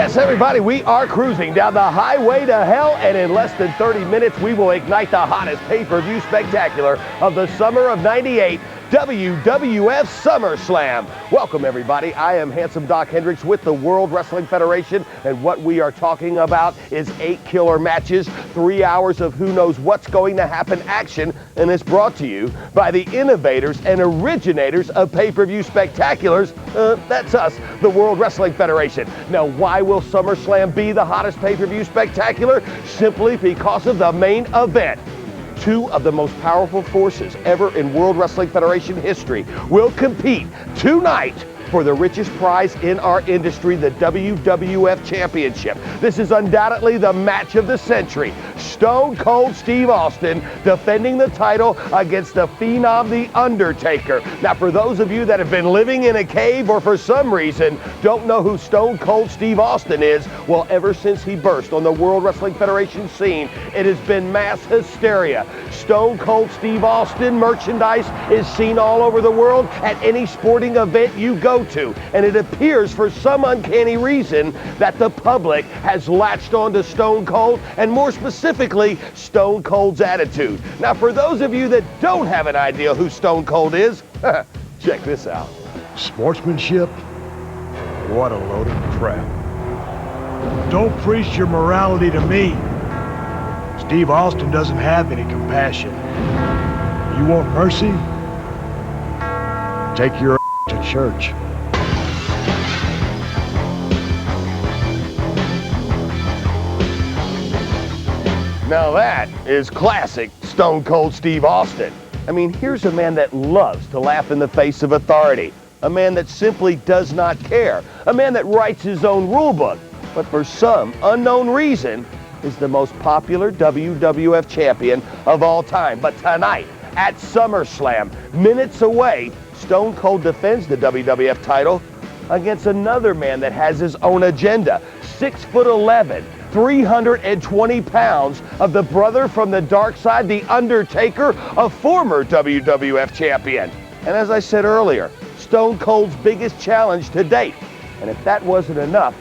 Yes, everybody, we are cruising down the highway to hell, and in less than 30 minutes, we will ignite the hottest pay-per-view spectacular of the summer of '98, WWF SummerSlam. Welcome, everybody. I am Handsome Doc Hendricks with the World Wrestling Federation, and what we are talking about is 8 killer matches, 3 hours of who knows what's going to happen action, and it's brought to you by the innovators and originators of pay-per-view spectaculars. That's us, the World Wrestling Federation. Now, why will SummerSlam be the hottest pay-per-view spectacular? Simply because of the main event. 2 of the most powerful forces ever in World Wrestling Federation history will compete tonight for the richest prize in our industry, the WWF Championship. This is undoubtedly the match of the century. Stone Cold Steve Austin defending the title against the Phenom, the Undertaker. Now, for those of you that have been living in a cave or for some reason don't know who Stone Cold Steve Austin is, well, ever since he burst on the World Wrestling Federation scene, it has been mass hysteria. Stone Cold Steve Austin merchandise is seen all over the world at any sporting event you go to, and it appears for some uncanny reason that the public has latched onto Stone Cold, and more specifically, Stone Cold's attitude. Now, for those of you that don't have an idea who Stone Cold is, check this out. Sportsmanship? What a load of crap. Don't preach your morality to me. Steve Austin doesn't have any compassion. You want mercy? Take your to church. Now that is classic Stone Cold Steve Austin. I mean, here's a man that loves to laugh in the face of authority, a man that simply does not care, a man that writes his own rule book, but for some unknown reason is the most popular WWF champion of all time. But tonight at SummerSlam, minutes away, Stone Cold defends the WWF title against another man that has his own agenda. 6'11", 320 pounds of the brother from the dark side, the Undertaker, a former WWF champion. And as I said earlier, Stone Cold's biggest challenge to date. And if that wasn't enough,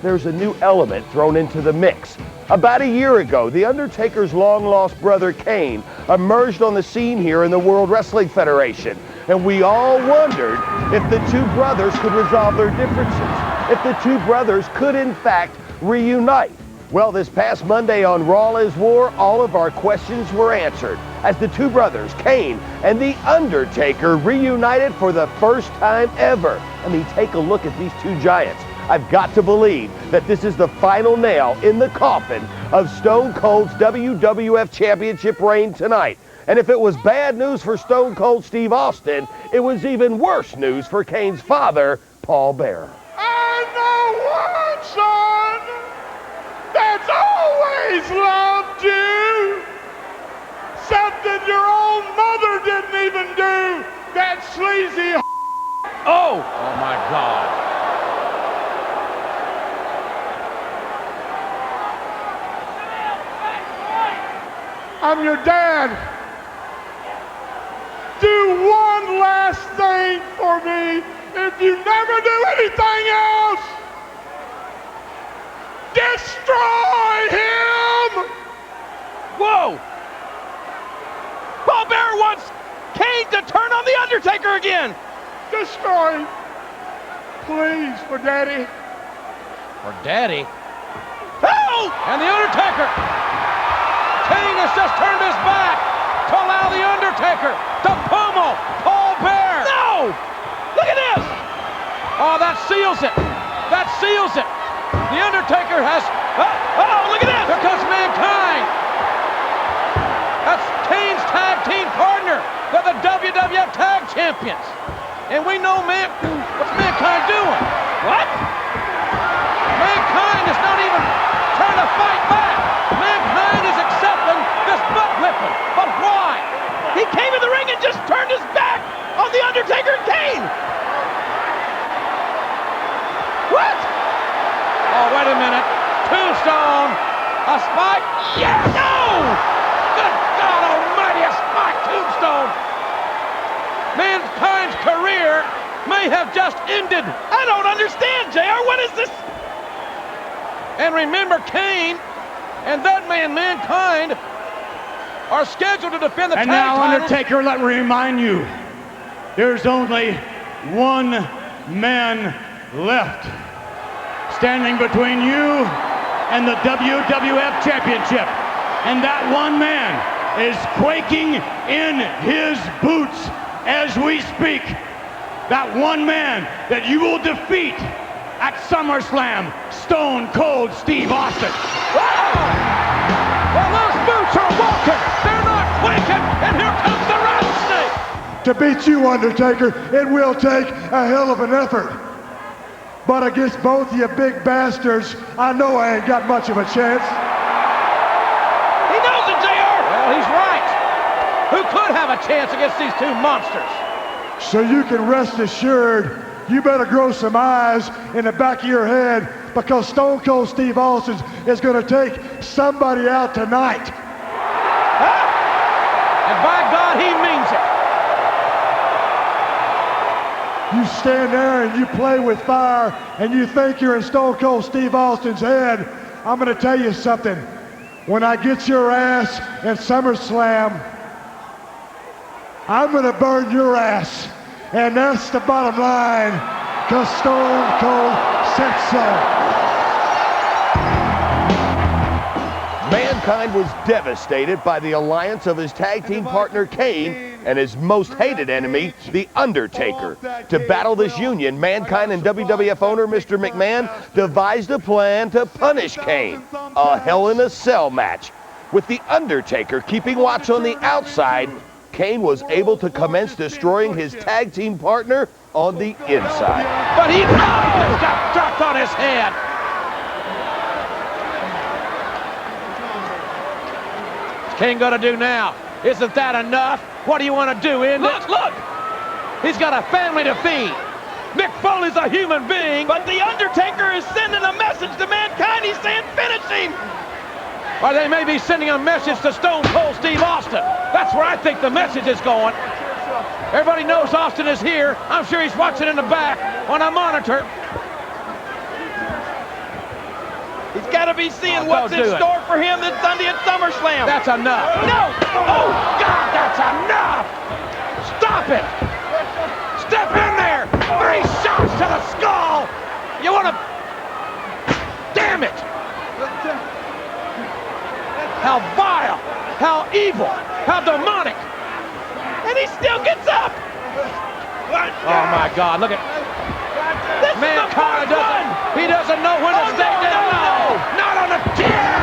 there's a new element thrown into the mix. About a year ago, the Undertaker's long-lost brother Kane emerged on the scene here in the World Wrestling Federation. And we all wondered if the two brothers could resolve their differences, if the two brothers could in fact reunite. Well, this past Monday on Raw is War, all of our questions were answered as the two brothers, Kane and The Undertaker, reunited for the first time ever. I mean, take a look at these two giants. I've got to believe that this is the final nail in the coffin of Stone Cold's WWF Championship reign tonight. And if it was bad news for Stone Cold Steve Austin, it was even worse news for Kane's father, Paul Bearer. I know one son that's always loved you. Something your own mother didn't even do. That sleazy Oh my God. I'm your dad. Do one last thing for me. If you never do anything else, destroy him! Whoa! Paul Bearer wants Kane to turn on The Undertaker again! Destroy him. Please, for Daddy. For Daddy? Oh! And The Undertaker! Kane has just turned his back to allow The Undertaker to pummel Paul Bearer! No! Look at this! Oh, that seals it! That seals it! The Undertaker has... Oh, look at this! Here comes Mankind! That's Kane's tag team partner. They're the WWF Tag Champions. And we know what's Mankind doing? What? Mankind is not even trying to fight back. Mankind is accepting this butt whipping. But why? He came in the ring and just turned his back on The Undertaker and Kane. What? Oh, wait a minute. Tombstone. A spike? Yeah, no! Good God Almighty, a spike tombstone. Mankind's career may have just ended. I don't understand, JR. What is this? And remember, Kane and that man, Mankind, are scheduled to defend the tag titles. And now, titles. Undertaker, let me remind you, there's only one man left standing between you and the WWF Championship. And that one man is quaking in his boots as we speak. That one man that you will defeat at SummerSlam, Stone Cold Steve Austin. Wow! Well, those boots are walking. They're not quaking. And here comes the rattlesnake. To beat you, Undertaker, it will take a hell of an effort. But against both you big bastards, I know I ain't got much of a chance. He knows it, JR. Well, he's right. Who could have a chance against these two monsters? So you can rest assured, you better grow some eyes in the back of your head, because Stone Cold Steve Austin is going to take somebody out tonight. Huh? And by God, he means it. You stand there and you play with fire and you think you're in Stone Cold Steve Austin's head. I'm going to tell you something. When I get your ass in SummerSlam, I'm going to burn your ass. And that's the bottom line, because Stone Cold said so. Mankind was devastated by the alliance of his tag team partner Kane and his most hated enemy, The Undertaker. To battle this union, Mankind and WWF owner Mr. McMahon devised a plan to punish Kane, a Hell in a Cell match. With The Undertaker keeping watch on the outside, Kane was able to commence destroying his tag team partner on the inside. But he just got dropped on his head. What's Kane gonna do now? Isn't that enough? What do you want to do, Indy? Look! He's got a family to feed. Mick Foley's a human being. But The Undertaker is sending a message to Mankind. He's saying finish him. Or they may be sending a message to Stone Cold Steve Austin. That's where I think the message is going. Everybody knows Austin is here. I'm sure he's watching in the back on a monitor. He's got to be seeing what's in store for him this Sunday at SummerSlam. That's enough. No! Oh, God, that's enough! Stop it! Step in there! 3 shots to the skull! You want to... Damn it! How vile! How evil! How demonic! And he still gets up! Oh, my God, look at... Mankind doesn't... He doesn't know when to stay down. No! Not on the chair!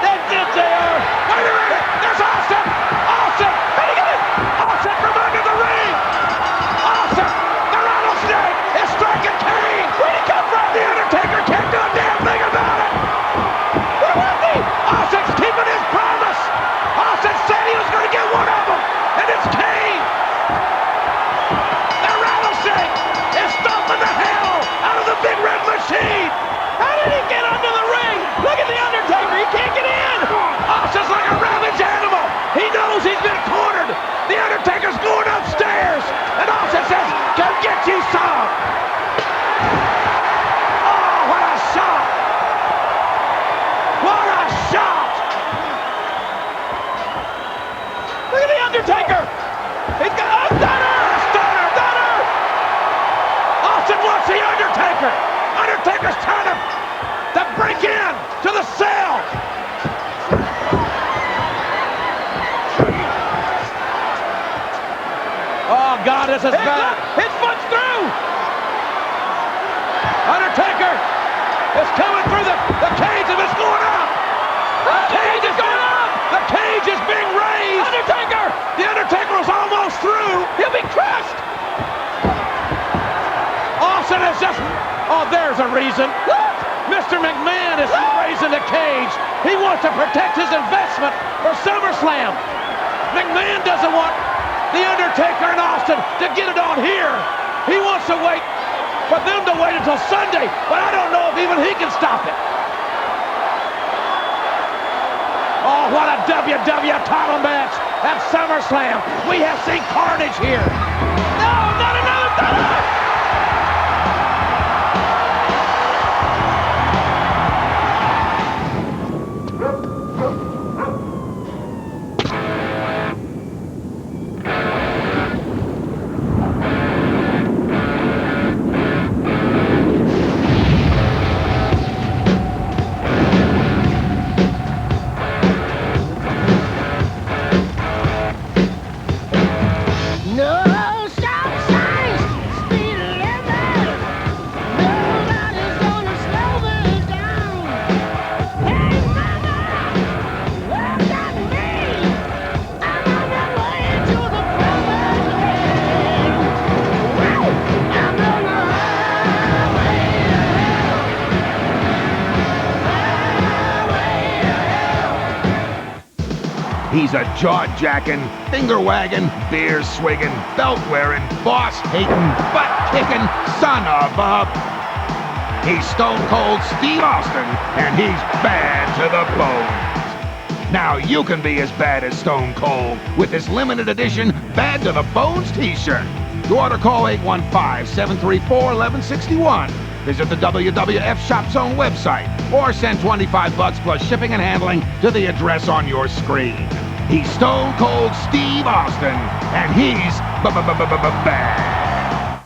That's it, JR! Wait a minute! There's Austin! Austin! How do you get it? Austin from under the ring! Austin! The rattlesnake is striking Kane! Where'd he come from? The Undertaker can't do a damn thing about it! Where was he? Austin's keeping his promise! Austin said he was going to get one of them! And it's Kane! The rattlesnake is stomping the hell out of the big red machine! How did he get under the ring? Look at The Undertaker, he can't get in! Austin's like a ravaged animal! He knows he's been cornered! The Undertaker's going upstairs! And Austin says, "Go get you some!" Oh, what a shot! What a shot! Look at The Undertaker! He's got a stunner! Stunner! Austin wants the Undertaker! Undertaker's trying to break in to the cell! Oh, God, this is bad. His foot's through! Undertaker is coming through the cage and it's going up! The cage is going up! The cage is being raised! Undertaker! The Undertaker was almost through! He'll be crushed! Austin is just... Oh, there's a reason. Mr. McMahon is raising the cage. He wants to protect his investment for SummerSlam. McMahon doesn't want The Undertaker and Austin to get it on here. He wants to wait for them to wait until Sunday, but I don't know if even he can stop it. Oh, what a WWF title match at SummerSlam. We have seen carnage here. No, not another thunder! No stop signs, speed limit. Nobody's gonna slow me down. Hey mama, look at me. I'm on my way to the promised land. Woo! I'm on the highway to hell. He's a jaw-jacking, finger-wagging, beer-swigging, belt-wearing, boss-hating, butt-kicking son of a... He's Stone Cold Steve Austin, and he's bad to the bone. Now you can be as bad as Stone Cold with this limited edition Bad to the Bones t-shirt. To order, call 815-734-1161. Visit the WWF Shop Zone website or send $25 plus shipping and handling to the address on your screen. He's Stone Cold Steve Austin, and he's bad.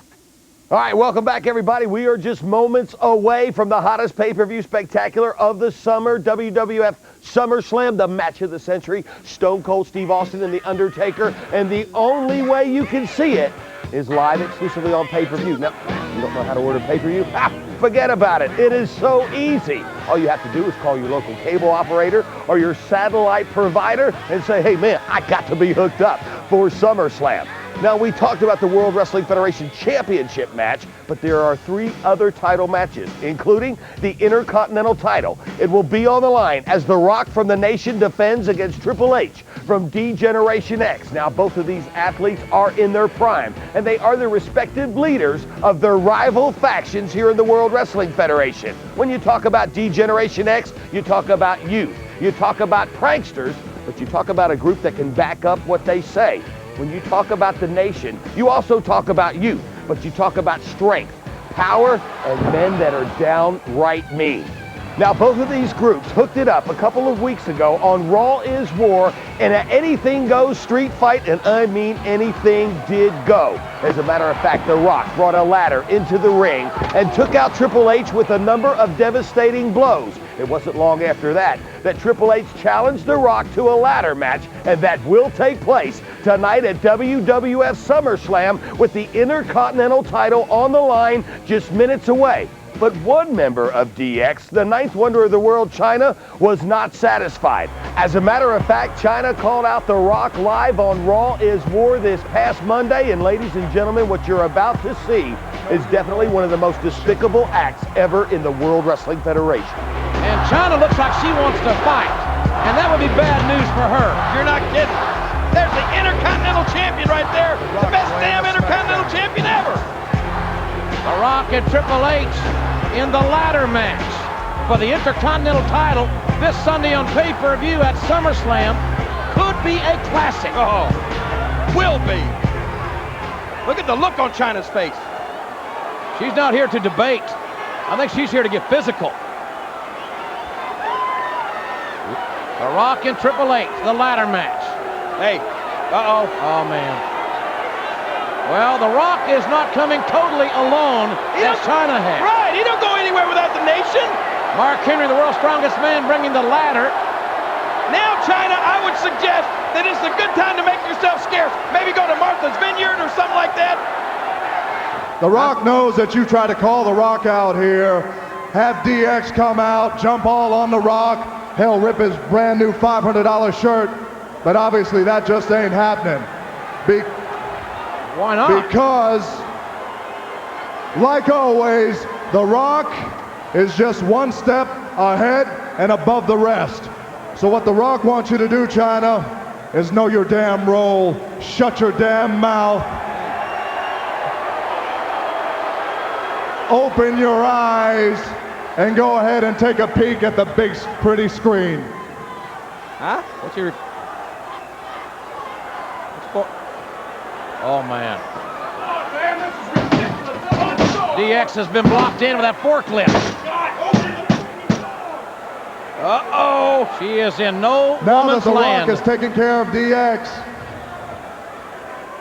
All right, welcome back, everybody. We are just moments away from the hottest pay-per-view spectacular of the summer, WWF SummerSlam, the match of the century, Stone Cold Steve Austin and The Undertaker, and the only way you can see it is live exclusively on pay-per-view. Now, you don't know how to order pay-per-view? Forget about it. It is so easy. All you have to do is call your local cable operator or your satellite provider and say, hey, man, I got to be hooked up for SummerSlam. Now, we talked about the World Wrestling Federation Championship match, but there are 3 other title matches, including the Intercontinental title. It will be on the line as The Rock from the Nation defends against Triple H from D-Generation X. Now, both of these athletes are in their prime, and they are the respective leaders of their rival factions here in the World Wrestling Federation. When you talk about D-Generation X, you talk about youth. You talk about pranksters, but you talk about a group that can back up what they say. When you talk about the Nation, you also talk about youth, but you talk about strength, power, and men that are downright mean. Now, both of these groups hooked it up a couple of weeks ago on Raw is War in an anything goes street fight, and I mean anything did go. As a matter of fact, The Rock brought a ladder into the ring and took out Triple H with a number of devastating blows. It wasn't long after that Triple H challenged The Rock to a ladder match, and that will take place tonight at WWF SummerSlam with the Intercontinental title on the line just minutes away. But one member of DX, the 9th wonder of the world, Chyna, was not satisfied. As a matter of fact, Chyna called out The Rock live on Raw is War this past Monday, and ladies and gentlemen, what you're about to see is definitely one of the most despicable acts ever in the World Wrestling Federation. And Chyna looks like she wants to fight, and that would be bad news for her. You're not kidding. There's the Intercontinental Champion right there. The best damn Intercontinental Champion ever. The Rock and Triple H in the ladder match for the Intercontinental title this Sunday on pay-per-view at SummerSlam. Could be a classic. Oh, will be. Look at the look on Chyna's face. She's not here to debate. I think she's here to get physical. The Rock and Triple H, the ladder match. Hey, uh-oh. Oh, man. Well, The Rock is not coming totally alone as Chyna has. Right, he don't go anywhere without the Nation. Mark Henry, the world's strongest man, bringing the ladder. Now, Chyna, I would suggest that it's a good time to make yourself scarce. Maybe go to Martha's Vineyard or something like that. The Rock knows that you try to call The Rock out here, have DX come out, jump all on The Rock, hell, rip his brand new $500 shirt, but obviously that just ain't happening. Why not? Because, like always, The Rock is just one step ahead and above the rest. So what The Rock wants you to do, Chyna, is know your damn role, shut your damn mouth, open your eyes, and go ahead and take a peek at the big, pretty screen. Huh? What's your... Oh, man. DX has been blocked in with that forklift. Uh-oh. She is in no Now that woman's The land. Rock is taking care of DX,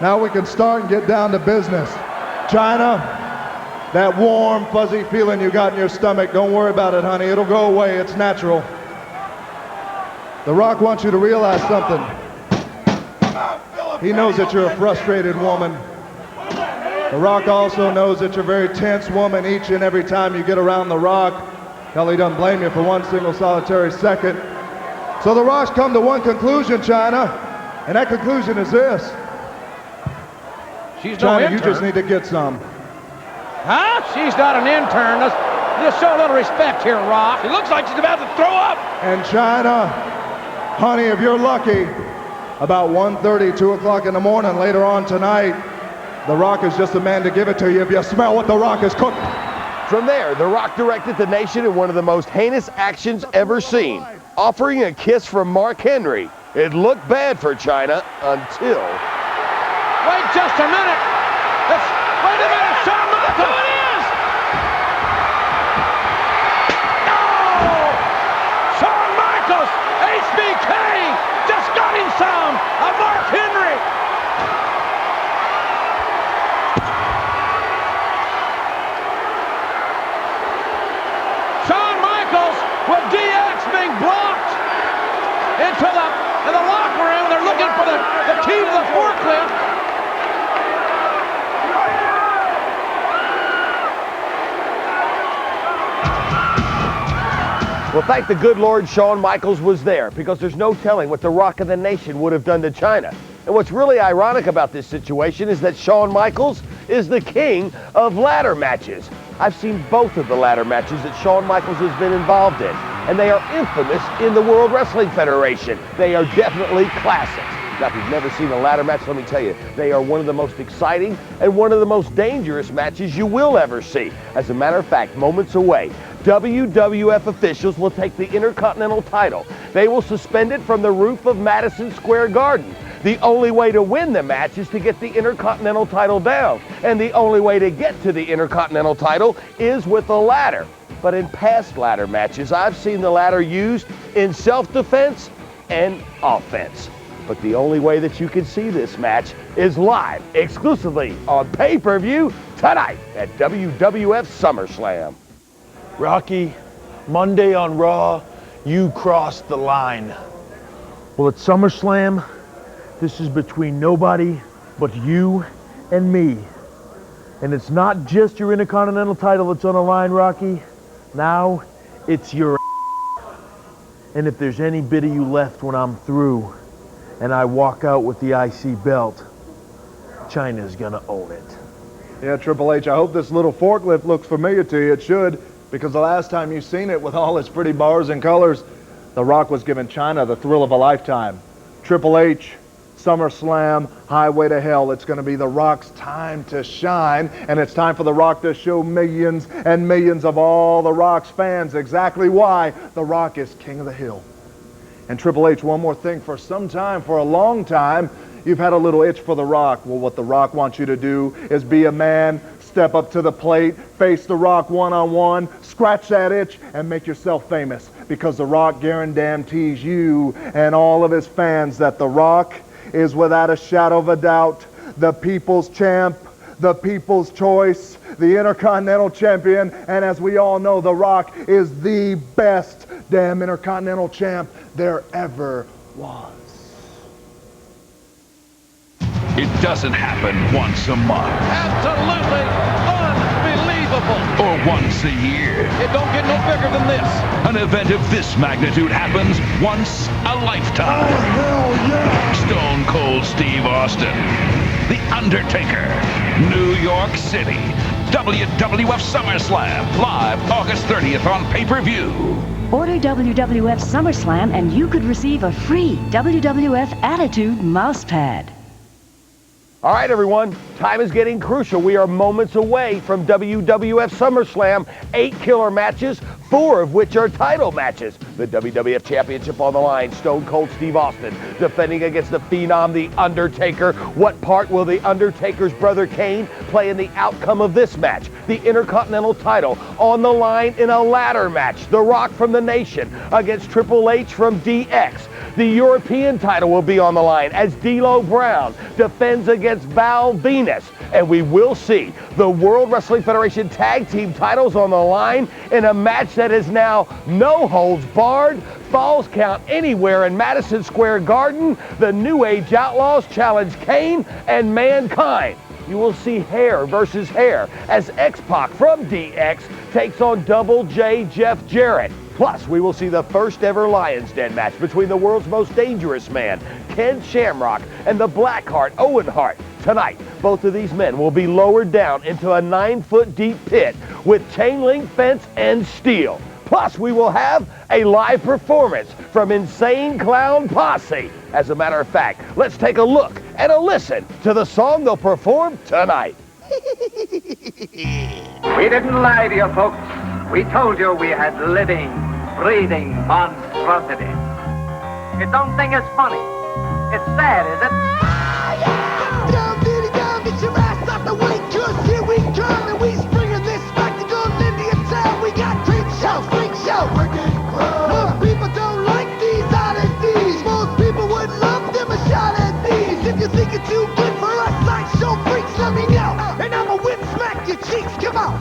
now we can start and get down to business. Chyna, that warm, fuzzy feeling you got in your stomach, don't worry about it, honey. It'll go away. It's natural. The Rock wants you to realize something. He knows that you're a frustrated woman. The Rock also knows that you're a very tense woman each and every time you get around The Rock. Hell, he doesn't blame you for one single solitary second. So The Rock's come to one conclusion, China, and that conclusion is this. She's no China, intern. you just need to get some. Huh? She's not an intern. Let's show a little respect here, Rock. It looks like she's about to throw up. And China, honey, if you're lucky, about 1:30, 2 o'clock in the morning later on tonight, The Rock is just the man to give it to you if you smell what The Rock is cooking. From there, The Rock directed the nation in one of the most heinous actions ever seen, offering a kiss from Mark Henry. It looked bad for China until... Wait just a minute. Wait a minute, Shawn Michaels. Who it is? Oh! Shawn Michaels, HBK, just got him some of Mark Henry. Shawn Michaels with DX being blocked into the locker room. They're looking for the key to the forklift. Well, thank the good Lord Shawn Michaels was there, because there's no telling what the Rock of the Nation would have done to China. And what's really ironic about this situation is that Shawn Michaels is the king of ladder matches. I've seen both of the ladder matches that Shawn Michaels has been involved in, and they are infamous in the World Wrestling Federation. They are definitely classics. Now, if you've never seen a ladder match, let me tell you, they are one of the most exciting and one of the most dangerous matches you will ever see. As a matter of fact, moments away, WWF officials will take the Intercontinental title. They will suspend it from the roof of Madison Square Garden. The only way to win the match is to get the Intercontinental title down. And the only way to get to the Intercontinental title is with a ladder. But in past ladder matches, I've seen the ladder used in self-defense and offense. But the only way that you can see this match is live, exclusively on pay-per-view tonight at WWF SummerSlam. Rocky, Monday on Raw, you crossed the line. Well, at SummerSlam, this is between nobody but you and me. And it's not just your Intercontinental title that's on the line, Rocky. Now, it's your And if there's any bit of you left when I'm through and I walk out with the IC belt, China's gonna own it. Yeah, Triple H, I hope this little forklift looks familiar to you. It should, because the last time you seen it with all its pretty bars and colors, The Rock was giving China the thrill of a lifetime. Triple H, SummerSlam, Highway to Hell. It's going to be The Rock's time to shine, and it's time for The Rock to show millions and millions of all The Rock's fans exactly why The Rock is King of the Hill. And Triple H, one more thing. For some time, for a long time, you've had a little itch for The Rock. Well, what The Rock wants you to do is be a man, step up to the plate, face The Rock one-on-one, scratch that itch, and make yourself famous. Because The Rock guarantees you and all of his fans that The Rock is without a shadow of a doubt the people's champ, the people's choice, the Intercontinental champion, and as we all know, The Rock is the best damn Intercontinental champ there ever was. It doesn't happen once a month Absolutely unbelievable. or once a year. It don't get no bigger than this. An event of this magnitude happens once a lifetime. Stone Cold Steve Austin, The Undertaker, New York City, WWF SummerSlam, live August 30th on pay-per-view. Order WWF SummerSlam and you could receive a free WWF Attitude mousepad. All right, everyone, time is getting crucial. We are moments away from WWF SummerSlam. 8 killer matches, 4 of which are title matches. The WWF Championship on the line, Stone Cold Steve Austin defending against the Phenom, The Undertaker. What part will The Undertaker's brother Kane play in the outcome of this match. The Intercontinental title on the line in a ladder match. The Rock from the Nation against Triple H from DX. The European title will be on the line as D'Lo Brown defends against Val Venus. And we will see the World Wrestling Federation Tag Team titles on the line in a match that is now no holds barred, falls count anywhere in Madison Square Garden. The New Age Outlaws challenge Kane and Mankind. You will see hair versus hair as X-Pac from DX takes on Double J Jeff Jarrett. Plus, we will see the first ever Lion's Den match between the world's most dangerous man, Ken Shamrock, and the Blackheart, Owen Hart. Tonight, both of these men will be lowered down into a 9-foot deep pit with chain link fence and steel. Plus, we will have a live performance from Insane Clown Posse. As a matter of fact, let's take a look and a listen to the song they'll perform tonight. We didn't lie to you folks. We told you we had living, breathing monstrosities. You don't think it's funny? It's sad, is it? Down, diddy, down, get your ass out the way, 'cause here we come, and we springing this spectacle into town. We got creep show, freak show. Most people don't like these oddities. Most people would love them a shot at these. If you think it's too good for us, sideshow freaks, let me know, and I'ma whip smack your cheeks. Come on.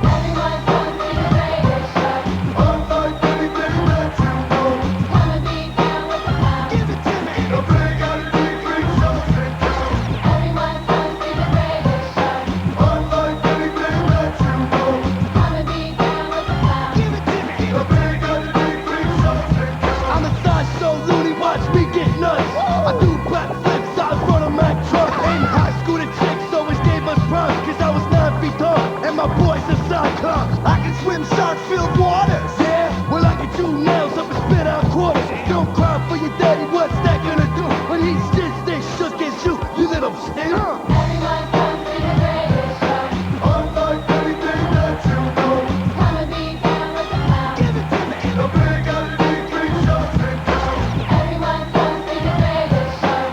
I can swim shark-filled waters. Yeah, well I can chew nails up and spit out quarters. Don't cry for your daddy, what's that gonna do? When he sits there shook as you little snake. Everyone comes to the greatest show. Unlike anything that you know. Come and be down with the clown. Give it to me. The big Oddities freak show in town. Everyone comes to the greatest show.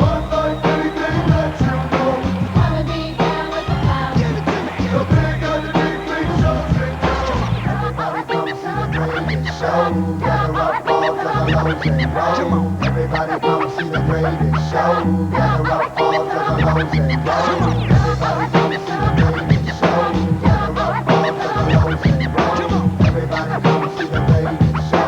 Unlike anything that you know. Come and be down with the clown. Give it to me. The big Oddities freak show in town. Everybody comes to the greatest show. Gather up balls of the lows and roll. Everybody come see the greatest show. Gather up balls of the lows and roll. Everybody come see the greatest show. Gather up balls of the lows and roll. Everybody come see the greatest show.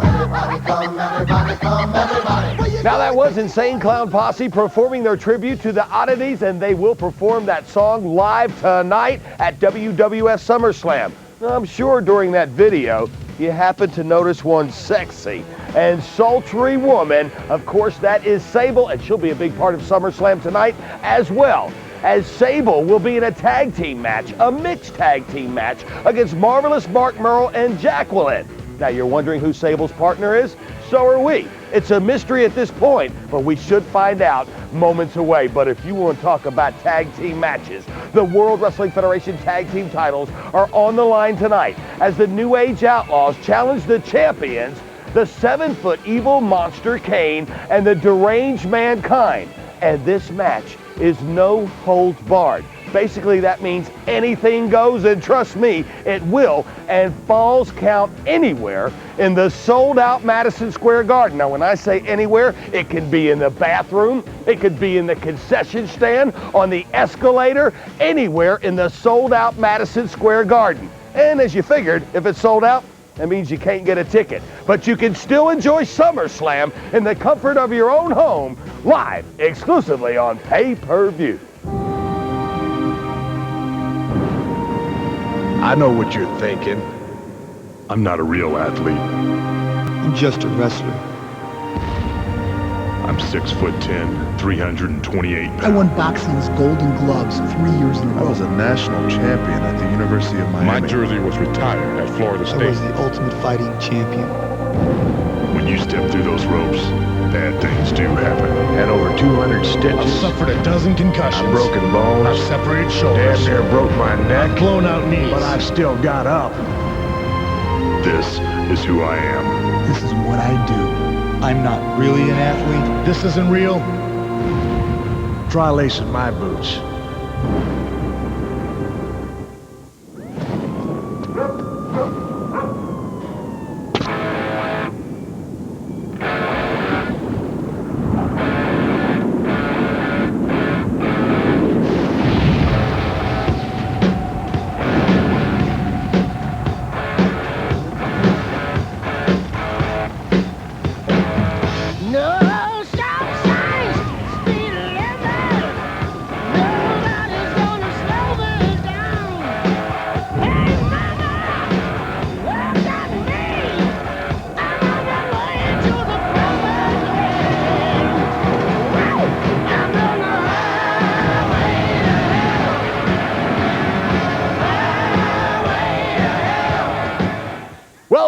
Everybody come, everybody come, everybody. Now that was Insane Clown Posse performing their tribute to the Oddities, and they will perform that song live tonight at WWF SummerSlam. I'm sure during that video, you happen to notice one sexy and sultry woman. Of course, that is Sable, and she'll be a big part of SummerSlam tonight as well. As Sable will be in a tag team match, a mixed tag team match against Marvelous Mark Merle and Jacqueline. Now you're wondering who Sable's partner is? So are we. It's a mystery at this point, but we should find out moments away. But if you want to talk about tag team matches, the World Wrestling Federation Tag Team titles are on the line tonight as the New Age Outlaws challenge the champions, the 7-foot evil monster Kane and the deranged Mankind. And this match is no holds barred. Basically, that means anything goes, and trust me, it will, and falls count anywhere in the sold-out Madison Square Garden. Now, when I say anywhere, it can be in the bathroom, it could be in the concession stand, on the escalator, anywhere in the sold-out Madison Square Garden. And as you figured, if it's sold out, that means you can't get a ticket. But you can still enjoy SummerSlam in the comfort of your own home, live exclusively on pay-per-view. I know what you're thinking. I'm not a real athlete. I'm just a wrestler. I'm 6'10", 328 pounds. I won boxing's Golden Gloves 3 years in a row. I was a national champion at the University of Miami. My jersey was retired at Florida State. I was the ultimate fighting champion. When you step through those ropes, bad things do happen. Had over 200 stitches. I've suffered a dozen concussions. I've broken bones. I've separated shoulders. Damn near broke my neck. I've blown out knees. But I've still got up. This is who I am. This is what I do. I'm not really an athlete. This isn't real. Try lacing my boots.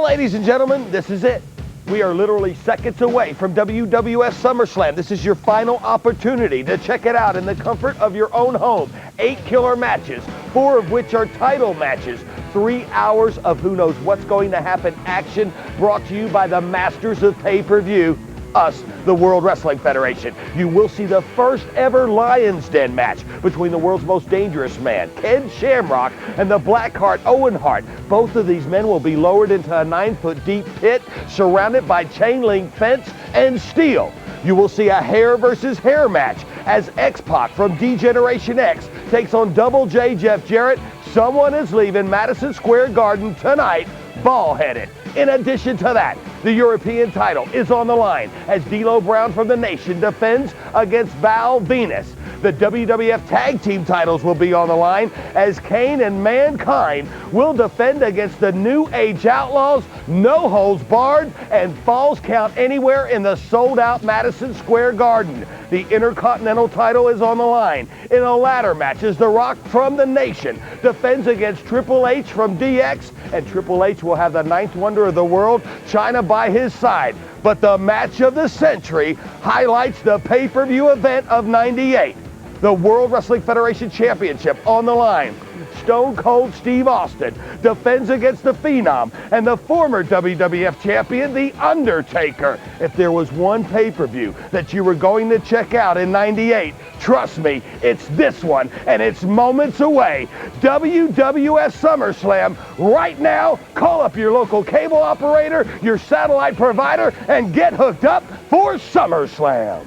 ladies and gentlemen, this is it. We are literally seconds away from WWF SummerSlam. This is your final opportunity to check it out in the comfort of your own home. 8 killer matches, 4 of which are title matches. 3 hours of who knows what's going to happen action, brought to you by the masters of pay-per-view, us, the World Wrestling Federation. You will see the first ever Lion's Den match between the world's most dangerous man, Ken Shamrock, and the Blackheart Owen Hart. Both of these men will be lowered into a 9-foot deep pit surrounded by chain link fence and steel. You will see a hair versus hair match as X-Pac from D-Generation X takes on Double J Jeff Jarrett. Someone is leaving Madison Square Garden tonight ball-headed. In addition to that, the European title is on the line as D'Lo Brown from the Nation defends against Val Venus. The WWF Tag Team titles will be on the line as Kane and Mankind will defend against the New Age Outlaws, No Holds Barred, and Falls Count Anywhere in the sold-out Madison Square Garden. The Intercontinental title is on the line. In a ladder match as The Rock from the Nation defends against Triple H from DX, and Triple H will have the 9th wonder of the world, China, by his side. But the match of the century highlights the pay-per-view event of '98. The World Wrestling Federation Championship on the line. Stone Cold Steve Austin defends against the Phenom and the former WWF Champion, The Undertaker. If there was one pay-per-view that you were going to check out in '98, trust me, it's this one, and it's moments away. WWF SummerSlam right now. Call up your local cable operator, your satellite provider, and get hooked up for SummerSlam.